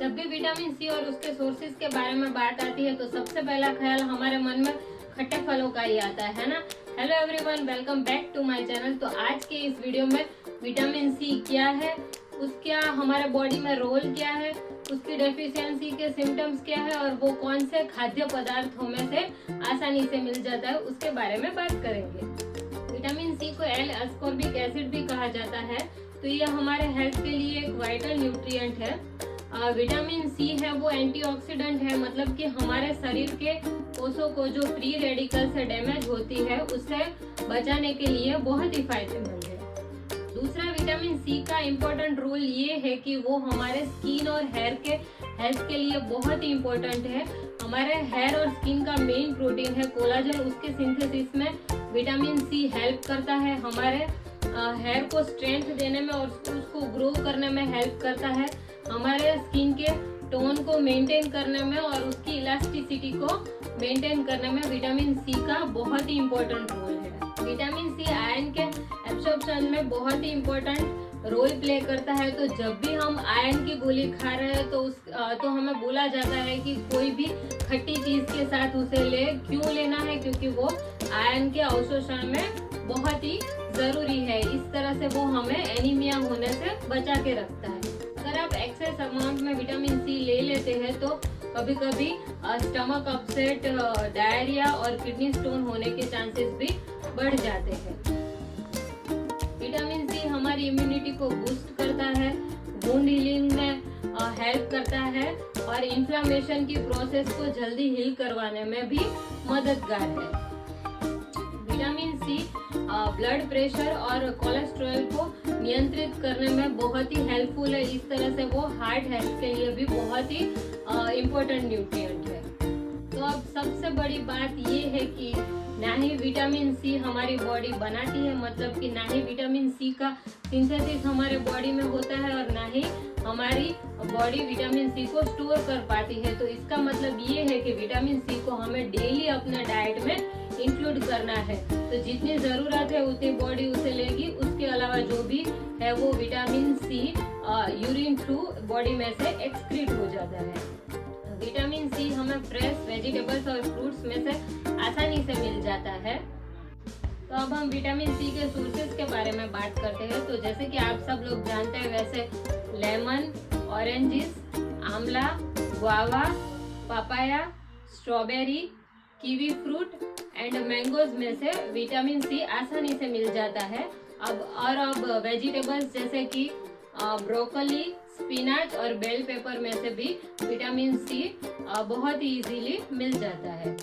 जब भी vitamin C और उसके सोर्सेज के बारे में बात आती है तो सबसे पहला ख्याल हमारे मन में खट्टे फलों का ही आता है ना। Hello everyone, welcome back to my channel. तो आज के इस वीडियो में विटामिन सी क्या है, उसका हमारे बॉडी में रोल क्या है, उसकी डेफिशिएंसी के सिम्टम्स क्या है और वो कौन से खाद्य पदार्थों में से आसानी से मिल जाता है, उसके बारे में बात करेंगे। विटामिन सी को एल एस्कॉर्बिक एसिड भी कहा जाता है, तो ये हमारे हेल्थ के लिए एक वाइटल न्यूट्रिएंट है। विटामिन सी है वो एंटीऑक्सीडेंट है, मतलब कि हमारे शरीर के कोषों को जो फ्री रेडिकल से डैमेज होती है उससे बचाने के लिए बहुत ही फायदेमंद है। दूसरा, विटामिन सी का इम्पोर्टेंट रोल ये है कि वो हमारे स्किन और हेयर के हेल्थ के लिए बहुत ही इम्पोर्टेंट है। हमारे हेयर और स्किन का मेन प्रोटीन है कोलाजन, उसके सिंथेसिस में विटामिन सी हेल्प करता है। हमारे हेयर को स्ट्रेंथ देने में और उसको ग्रो करने में हेल्प करता है। हमारे स्किन के टोन को मेंटेन करने में और उसकी इलास्टिसिटी को मेंटेन करने में विटामिन सी का बहुत ही इम्पोर्टेंट रोल है। विटामिन सी आयरन के एब्सॉर्प्शन में बहुत ही इम्पोर्टेंट रोल प्ले करता है। तो जब भी हम आयरन की गोली खा रहे हैं तो हमें बोला जाता है कि कोई भी खट्टी चीज के साथ उसे ले। क्यों लेना है? क्योंकि वो आयरन के अवशोषण में बहुत ही जरूरी है। इस तरह से वो हमें एनीमिया होने से बचा के रखता है। अगर आप एक्सेस अमाउंट में विटामिन सी ले लेते हैं तो कभी कभी स्टमक अपसेट, डायरिया और किडनी स्टोन होने के चांसेस भी बढ़ जाते हैं। विटामिन सी हमारी इम्यूनिटी को बूस्ट करता है, वुंड हीलिंग में हेल्प करता है और इन्फ्लामेशन की प्रोसेस को जल्दी हील करवाने में भी मददगार है। विटामिन सी ब्लड प्रेशर और कोलेस्ट्रॉल को नियंत्रित करने में बहुत ही हेल्पफुल है। इस तरह से वो हार्ट हेल्थ के लिए भी बहुत ही इम्पोर्टेंट न्यूट्रिएंट है। तो अब सबसे बड़ी बात ये है कि ना ही विटामिन सी हमारी बॉडी बनाती है, मतलब कि ना ही विटामिन सी का सिंथेसिस हमारे बॉडी में होता है और ना ही हमारी बॉडी विटामिन सी को स्टोर कर पाती है। तो इसका मतलब ये है कि विटामिन सी को हमें डेली अपने डाइट में इंक्लूड करना है। तो जितनी जरूरत है उतनी बॉडी उसे लेगी। उसके अलावा जो भी है वो vitamin C urine through body में से एक्सक्रीट हो जाता है। विटामिन सी हमें फ्रेश वेजिटेबल्स और फ्रूट्स में से आसानी से मिल जाता है। तो अब हम विटामिन सी के सोर्सेज के बारे में बात करते हैं। तो जैसे कि आप सब लोग जानते हैं, वैसे लेमन, ऑरेंजेस, आंवला, guava, papaya, strawberry, kiwi fruit and mangoes में से विटामिन सी आसानी से मिल जाता है। अब वेजिटेबल्स जैसे कि ब्रोकली, स्पिनाच और बेल पेपर में से भी विटामिन सी बहुत ही इजीली मिल जाता है।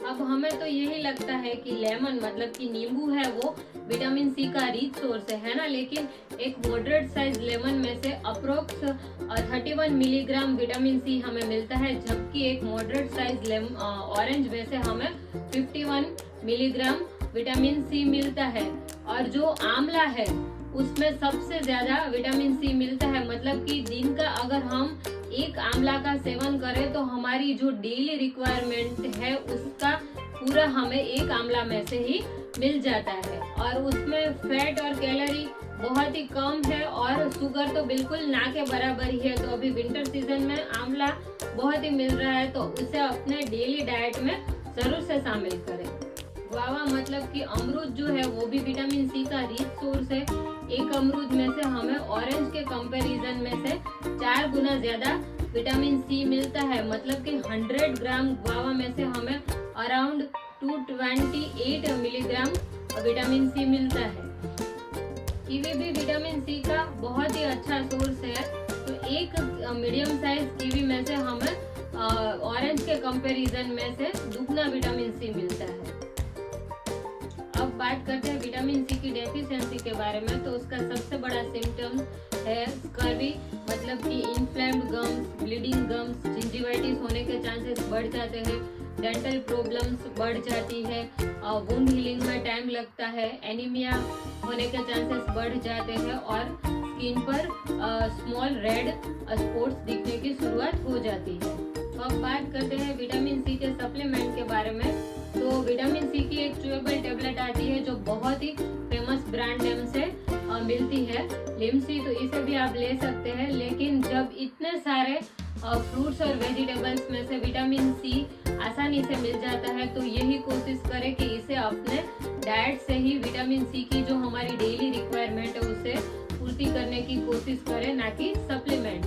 अब हमें तो यही लगता है कि लेमन मतलब कि नींबू है वो विटामिन सी का रिच सोर्स है ना, लेकिन एक मॉडरेट साइज लेमन में से अप्रोक्स 31 मिलीग्राम विटामिन सी हमें मिलता है, जबकि एक मॉडरेट साइज ऑरेंज में से हमें 51 मिलीग्राम विटामिन सी मिलता है। और जो आंवला है उसमें सबसे ज्यादा विटामिन सी मिलता है, मतलब कि दिन का अगर हम एक आंवला का सेवन करें तो हमारी जो डेली रिक्वायरमेंट है उसका पूरा हमें एक आंवला में से ही मिल जाता है। और उसमें फैट और कैलोरी बहुत ही कम है और शुगर तो बिल्कुल ना के बराबर ही है। तो अभी विंटर सीजन में आंवला बहुत ही मिल रहा है, तो उसे अपने डेली डाइट में जरूर से शामिल करें। गुआवा मतलब कि अमरूद जो है वो भी विटामिन सी का रिच सोर्स है। एक अमरूद में से हमें ऑरेंज के कंपैरिजन में से 4 गुना ज्यादा विटामिन सी मिलता है, मतलब कि 100 ग्राम गुआवा में से हमें अराउंड 228 मिलीग्राम विटामिन सी मिलता है। कीवी भी विटामिन सी का बहुत ही अच्छा सोर्स है। तो एक मीडियम साइज कीवी में से हमें ऑरेंज के कंपैरिजन में से दुगना विटामिन सी मिलता है। अब बात करते हैं विटामिन सी की डेफिशिएंसी के बारे में। तो उसका सबसे बड़ा सिम्टम है स्कर्वी, मतलब कि inflamed gums, bleeding gums, gingivitis होने के चांसेस बढ़ जाते हैं, डेंटल प्रॉब्लम्स बढ़ जाती है, वुंड हीलिंग में टाइम लगता है, एनीमिया होने के चांसेस बढ़ जाते हैं और स्किन पर स्मॉल रेड स्पॉट्स दिखने की शुरुआत हो जाती है। तो अब बात करते हैं विटामिन सी के सप्लीमेंट के बारे में। तो विटामिन सी की एक च्यूएबल टेबलेट आती है जो बहुत ही फेमस ब्रांड नेम से मिलती है लिमसी, तो इसे भी आप ले सकते हैं। लेकिन जब इतने सारे फ्रूट्स और वेजिटेबल्स में से विटामिन सी आसानी से मिल जाता है, तो यही कोशिश करें कि इसे अपने डाइट से ही विटामिन सी की जो हमारी डेली रिक्वायरमेंट है उसे पूर्ति करने की कोशिश करें, ना कि सप्लीमेंट